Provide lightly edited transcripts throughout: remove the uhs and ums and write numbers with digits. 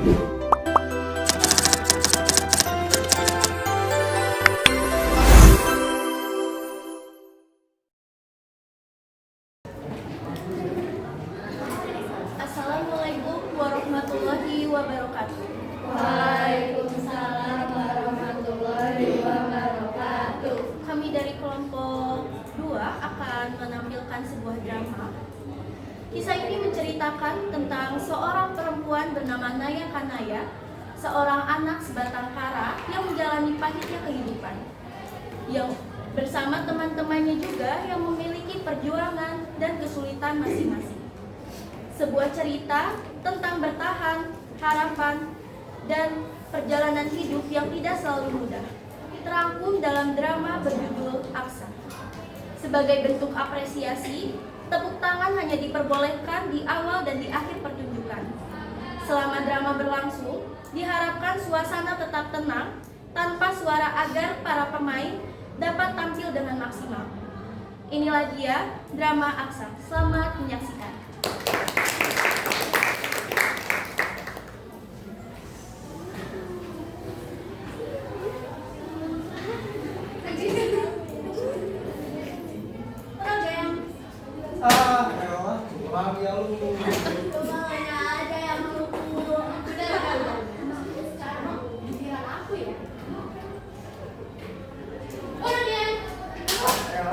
Assalamualaikum warahmatullahi wabarakatuh. Waalaikumsalam warahmatullahi wabarakatuh. Kami dari kelompok 2 akan menampilkan sebuah drama. Kisah ini menceritakan tentang seorang perempuan bernama Naya Kanaya, seorang anak sebatang kara yang menjalani pahitnya kehidupan, yang bersama teman-temannya juga yang memiliki perjuangan dan kesulitan masing-masing. Sebuah cerita tentang bertahan, harapan, dan perjalanan hidup yang tidak selalu mudah, terangkum dalam drama berjudul Aksa. Sebagai bentuk apresiasi, tepuk tangan hanya diperbolehkan di awal dan di akhir pertunjukan. Selama drama berlangsung, diharapkan suasana tetap tenang, tanpa suara agar para pemain dapat tampil dengan maksimal. Inilah dia drama Aksa. Selamat menyaksikan.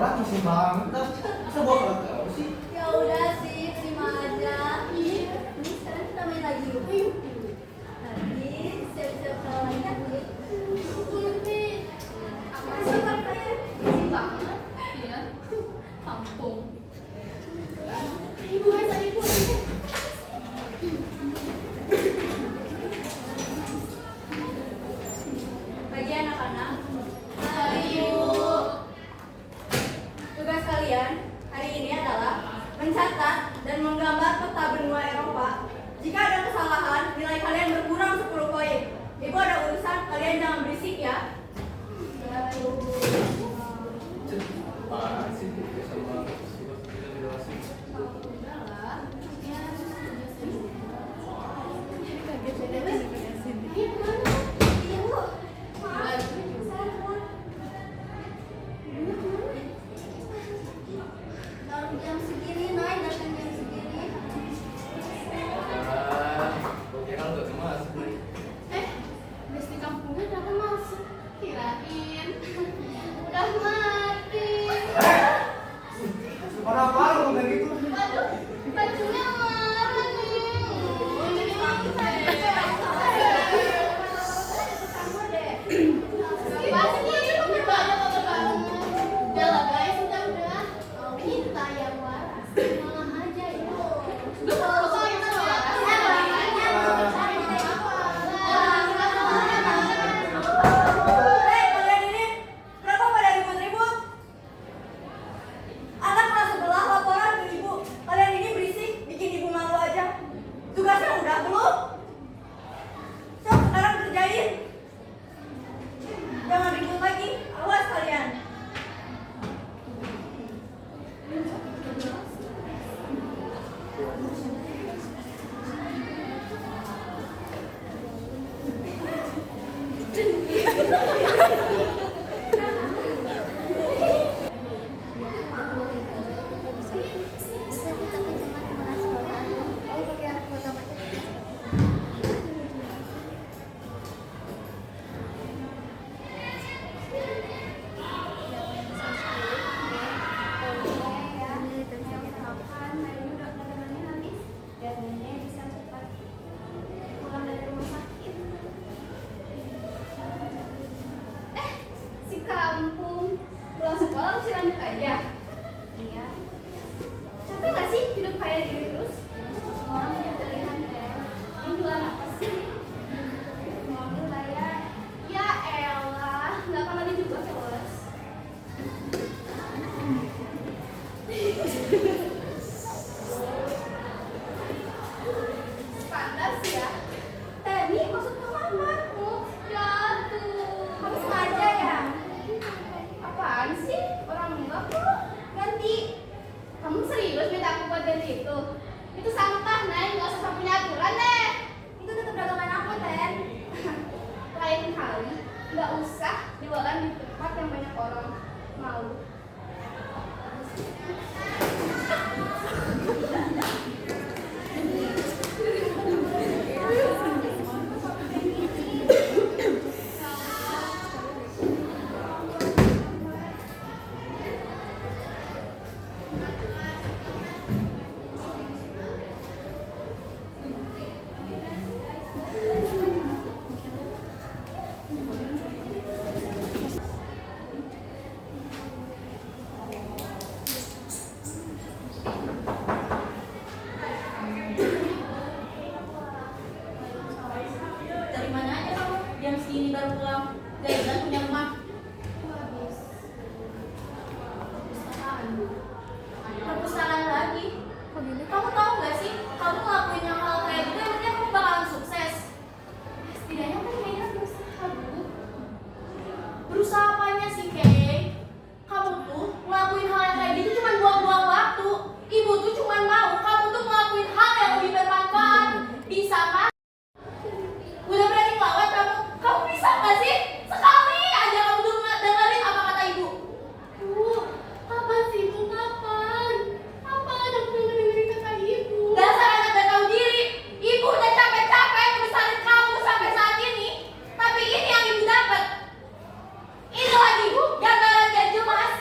Masih banget, masa gua kagak sih? Ya udah sih, terima aja. Ini sekarang kita main lagi yuk. Nanti siap-siap kalau banyak nih. Apa sih katanya? Isi banget. Iya. Kampung. Ibu masa ibu. Pagi anak-anak. Pagi Bu. Tugas kalian hari ini adalah mencatat dan menggambar peta benua Eropa. Jika ada kesalahan, nilai kalian berkurang 10 poin. Ibu ada urusan, kalian jangan berisik ya. Jam segini naik datang jam segini. Besti kampungnya kenapa masuk? Kirain udah mati. Orang apa lu ngomong gitu? Waduh, bajunya marah nih. Jadi mati saya. Sama deh. Pasti ini banyak banget. Udah lah guys, udah. Kita yang waras. Malah aja itu. Kalian ini kenapa pada ribut-ribut? Anak kelas sebelah laporan ke ibu. Kalian ini berisik, bikin ibu malu aja. Tugasnya udah belum? Sok, sekarang kerjain. Jangan ribut lagi, awas kalian. Si kampung pulang sekolah mesti lanjut aja. Iya. Capek nggak sih hidup kayak gini terus? Orang punya pilihan deh. Ini jualan apa sih? Mobil kayak ya elah, nggak akan lagi juga kelas. Standar sih ya. Tadi maksud kamarmu jatuh. Kamu sengaja ya? Apaan sih? Orang enggak kok. Ganti. Kamu serius minta aku buat ganti itu? Itu sampah, Nay. Nggak usah punya aturan deh. Itu tetap dagangan aku orang malu. Dari mana aja kamu? Jam segini baru pulang. Gak ingat punya rumah. Aku habis perpustakaan, Bu. Perpustakaan lagi. Kamu tahu gak sih? Kamu ngelakuin yang hal kayak gitu, emangnya kamu bakalan sukses. Setidaknya kan Kayla berusaha, Bu. Berusaha apanya sih, Kay? Kamu tuh ngelakuin hal yang kayak gitu cuma buang-buang waktu. Ibu tuh cuma mau kamu tuh ngelakuin hal yang lebih bermanfaat. Bisa kan? Udah berani ngelawan kamu? Kamu bisa gak sih? Sekali aja kamu tuh dengerin apa kata ibu. Bu, kapan sih, Bu? Kapan? Kapan aku dengerin kata Ibu? Dasar anak gak tahu diri. Ibu udah capek-capek ngebesarin kamu sampai saat ini. Tapi ini yang ibu dapat. Ini lagi gambaran gak jelas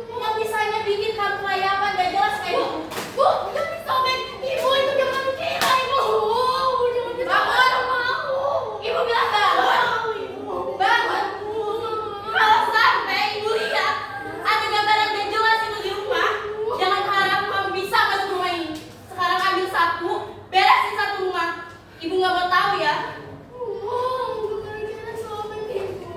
yang bisanya bikin kamu layapan gak jelas kayak gitu. Bu, jangan disobek. Ibu itu jangan kira, Ibu. Jangan kita Bangun. mau. Ibu bilang bangun. Ibu. Bangun. Kalau sampai ibu lihat ada gambaran gak jelas itu di rumah, jangan harap kamu bisa masuk rumah ini. Sekarang ambil sapu, beresin satu rumah. Ibu gak mau tahu ya. Bukan kita sobek, Ibu.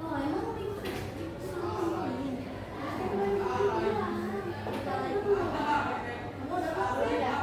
Oh, emang ibu. Kamu udah tahu ya?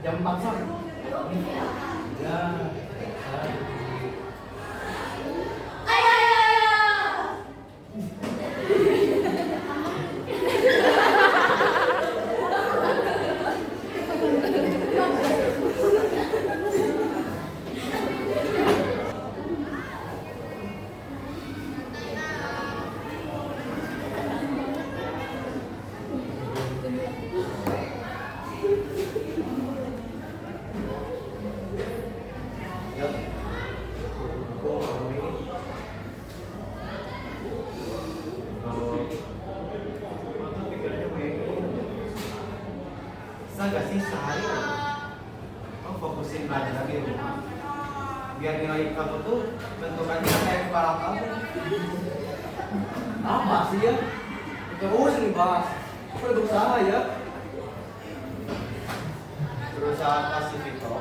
Jam 4 sore. Ya. Ayo, ayo, ayo. Ya. Gua mau ini. Pikirannya begini. Bisa nggak sih sehari kamu fokusin belajar lagi di rumah? Biar nilai kamu tuh bentukannya kayak kepala kamu. Apa sih ya? Terus nih bahas. Aku udah berusaha ya. Berusaha kasih Vito.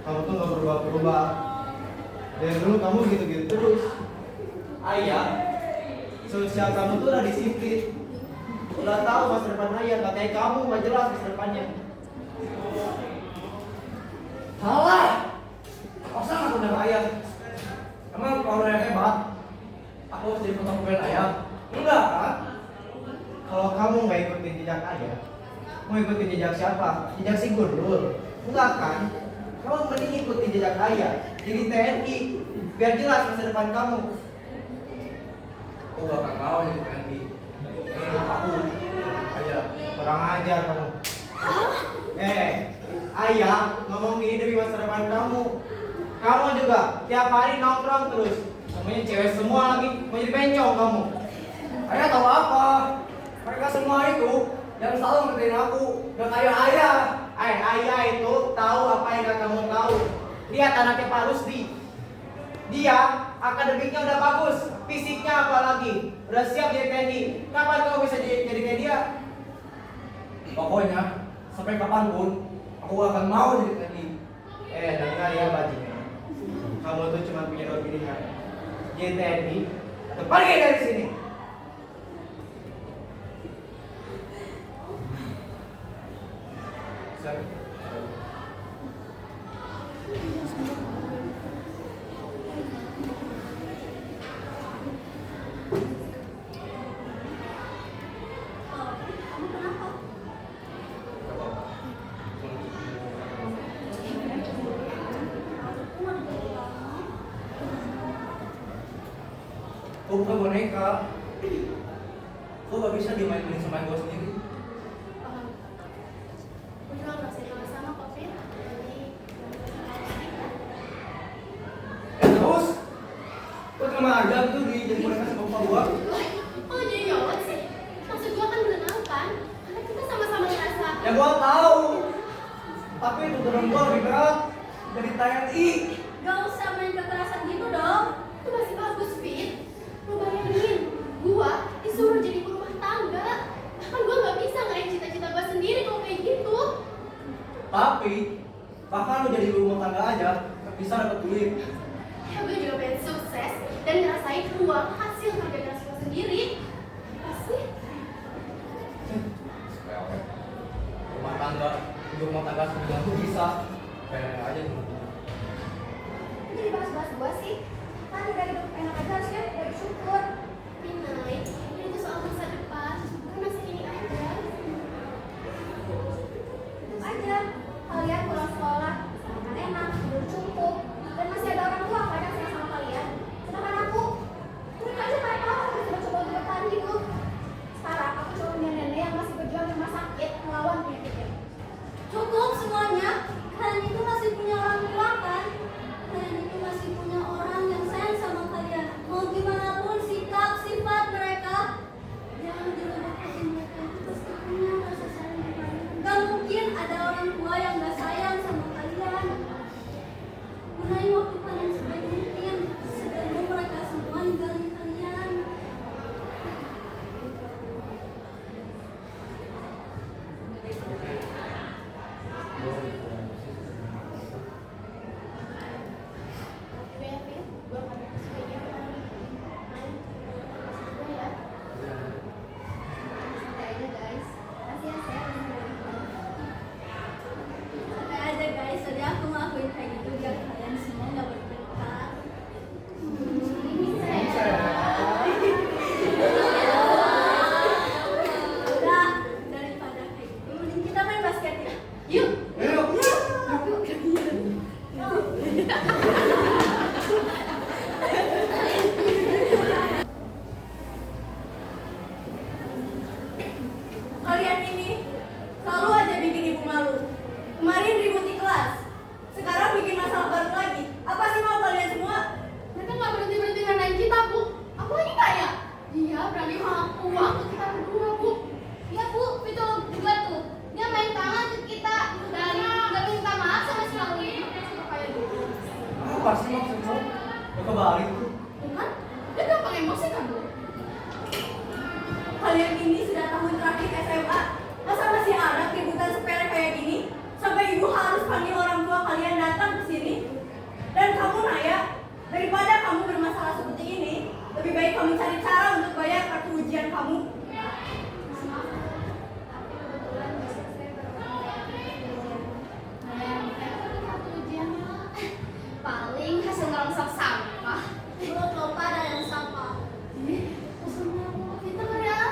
Kamu tuh nggak berubah-berubah. Dari dulu kamu gitu-gitu terus. Ayah, sosial kamu tuh udah disiplin. Udah tahu masa depan ayah, katanya kamu nggak jelas masa depannya. Salah. Masa aku udah ayah? Emang kalau yang hebat, aku harus jadi fotokopian ayah? Enggak kan? Kalau kamu nggak ikutin jejak ayah, mau ikutin jejak siapa? Jejak si Gundul? Enggak kan? Kamu mending ikutin jejak ayah, jadi TNI, biar jelas masa depan kamu. Aku gak akan mau jadi TNI. Ini aku, ayah, kurang ajar kamu. Ayah ngomong gini demi masa depan kamu. Kamu juga tiap hari nongkrong terus, semuanya cewek semua lagi, mau jadi bencong kamu. Ayah tahu apa? Mereka semua itu yang selalu ngertiin aku, gak kayak ayah. Ayah itu tahu apa yang gak kamu tahu. Lihat anaknya Pak Rusdi. Dia akademiknya udah bagus, fisiknya apalagi, udah siap jadi TNI. Kapan kamu bisa jadi kayak dia? Pokoknya sampai kapanpun aku gak akan mau jadi TNI. Dengar ya bajingan. Kamu tuh cuma punya dua pilihan. Jadi TNI atau pergi dari sini. Kamu kenapa? Aku bukan boneka. Aku gak bisa dimainin sama gue sendiri. Aku juga ngerasain sama-sama kok, Fit. Terus? Kok terima aja tuh jadi boneka sama bapak gua? Oh, jadi nyolot sih? Maksud gua kan menenangkan. Karena kita sama-sama ngerasa. Ya gua tahu. Tapi tuntutan gua lebih berat dari TNI. Gak usah main kekerasan gitu dong. Itu masih bagus, Fit. Lu bayangin, gua disuruh jadi ibu rumah tangga. Bahkan gua gak bisa ngerayain cita-cita gua sendiri kalau kayak gitu. Tapi bahkan lu jadi ibu rumah tangga aja gak bisa dapet duit. Ya gue juga pengen sukses dan ngerasain uang hasil kerja keras gue sendiri. Pasti. Rumah tangga, ibu rumah tangga sebenarnya tuh bisa. Pengen aja tuh. Jadi bahas-bahas gue sih. Kan udah hidup enak aja harusnya udah bersyukur. Pinai, ini tuh soal masa depan. Bukan masa ini aja. Hidup aja. Kalian pulang sekolah, makan enak, tidur cukup, dan masih ada orang tua kadang sayang sama kalian. Sedangkan aku, mereka aja kayak tahu aku coba-coba untuk bertahan hidup. Sekarang aku cuma punya nenek yang masih berjuang di rumah sakit melawan penyakitnya. Cukup semuanya. Kalian itu masih punya orang tua kan? Kalian itu masih punya orang yang sayang sama kalian. Mau gimana pun sikap Kalian ini selalu aja bikin ibu malu. Kemarin ribut di kelas, sekarang bikin masalah baru lagi. Apa sih mau kalian semua? Mereka nggak berhenti nganain kita, Bu. Aku lagi kaya. Dia berani mengaku uang ke kita berdua, Bu. Iya, Bu. Itu juga tuh. Dia main tangan ke kita dan nggak minta maaf sama sekali. Kayak gitu. Apa sih maksudmu? Ya kebalik tuh. Bukan? Dia gampang emosi kan, Bu? Kalian ini sudah tahun terakhir SMA. Masa masih anak ributan sepele kayak gini? Sampai ibu harus panggil orang tua kalian datang ke sini. Dan kamu Naya, daripada kamu bermasalah seperti ini, lebih baik kamu cari cara untuk bayar kartu ujian kamu. Paling hasil ngerongsok sampah. Belum lupa ada yang sama. Kita ya.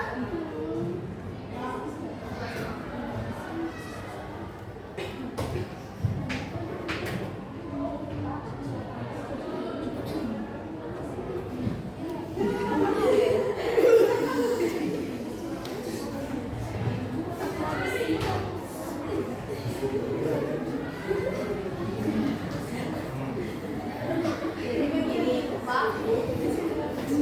Jadi begini, Pak.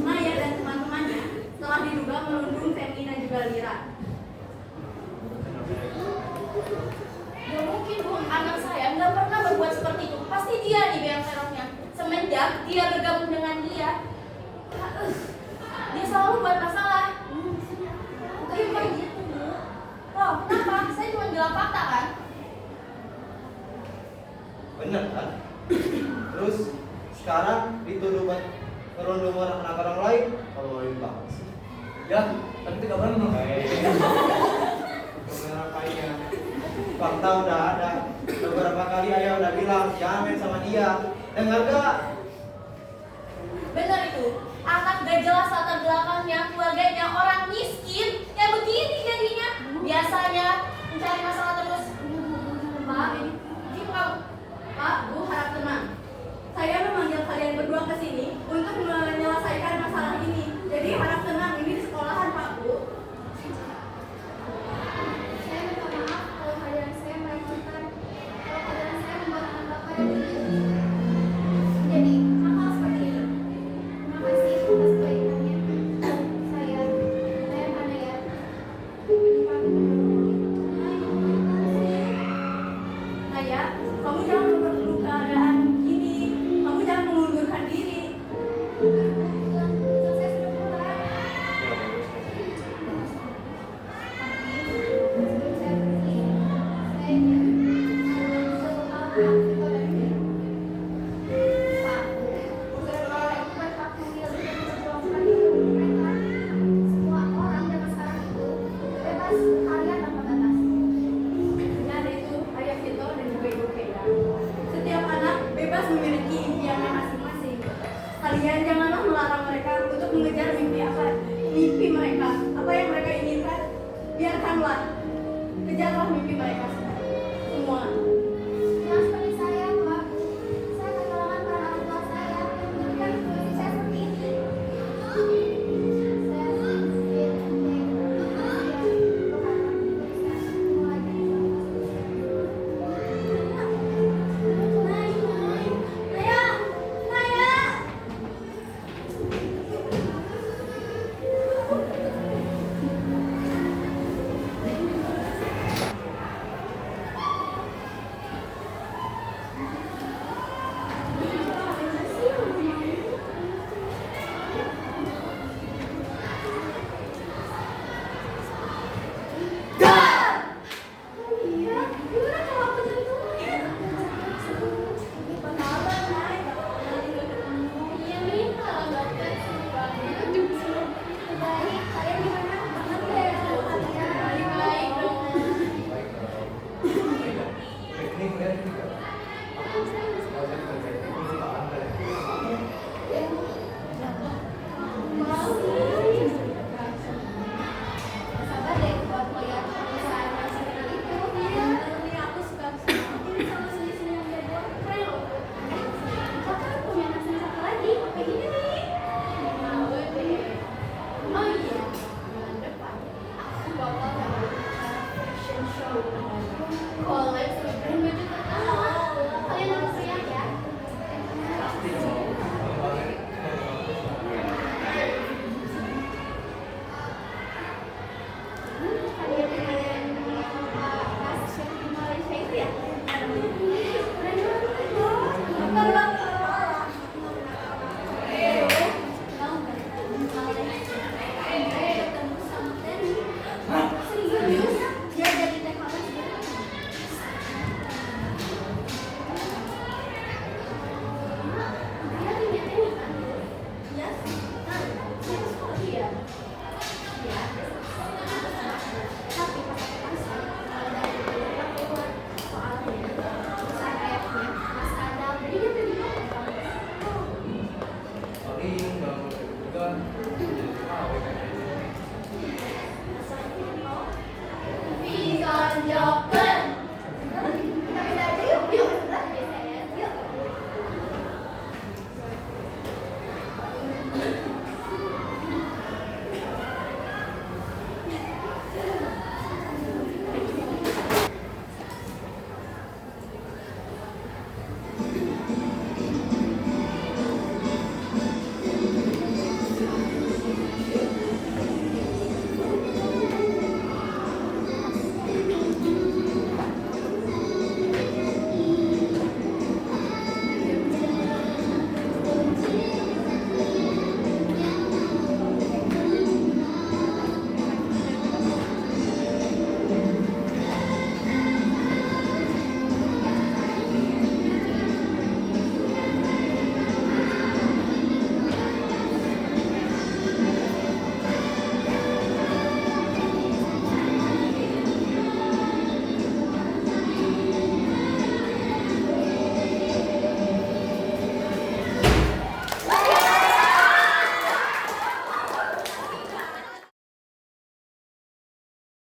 Naya dan teman-temannya telah diduga melundung Femi dan juga Lira. Gak mungkin Bu, anak saya nggak pernah berbuat seperti itu. Pasti dia nih yang terornya. Semenjak dia bergabung dengan dia selalu buat masalah. Bukan kayak gitu Bu. Oh, kenapa? Saya cuma bilang fakta kan? Bener kan? Terus sekarang dituduh buat ngerundung anak-anak orang lain, kalau lain banget sih. Ya, tapi tidak benar. Benar kayaknya. Fakta udah ada. Beberapa kali ayah udah bilang jangan main sama dia. Dengar gak? Benar itu. Anak gak jelas latar belakangnya, keluarganya orang miskin. Ya begini jadinya. Biasanya mencari masalah terus. Pak, Gitu kamu. Pak, Bu harap tenang. Saya memanggil kalian berdua ke sini untuk menyelesaikan masalah ini. Jadi harap tenang, ini di sekolahan Pak, Bu. Saya minta maaf kalau kalian saya merepotkan, kalau kalian saya membuat anak bapak yang jadi nakal seperti ini. Terima kasih atas kebaikannya. Saya Collab suruh brand baju pertama. Kalian harus siap ya. Pasti dong.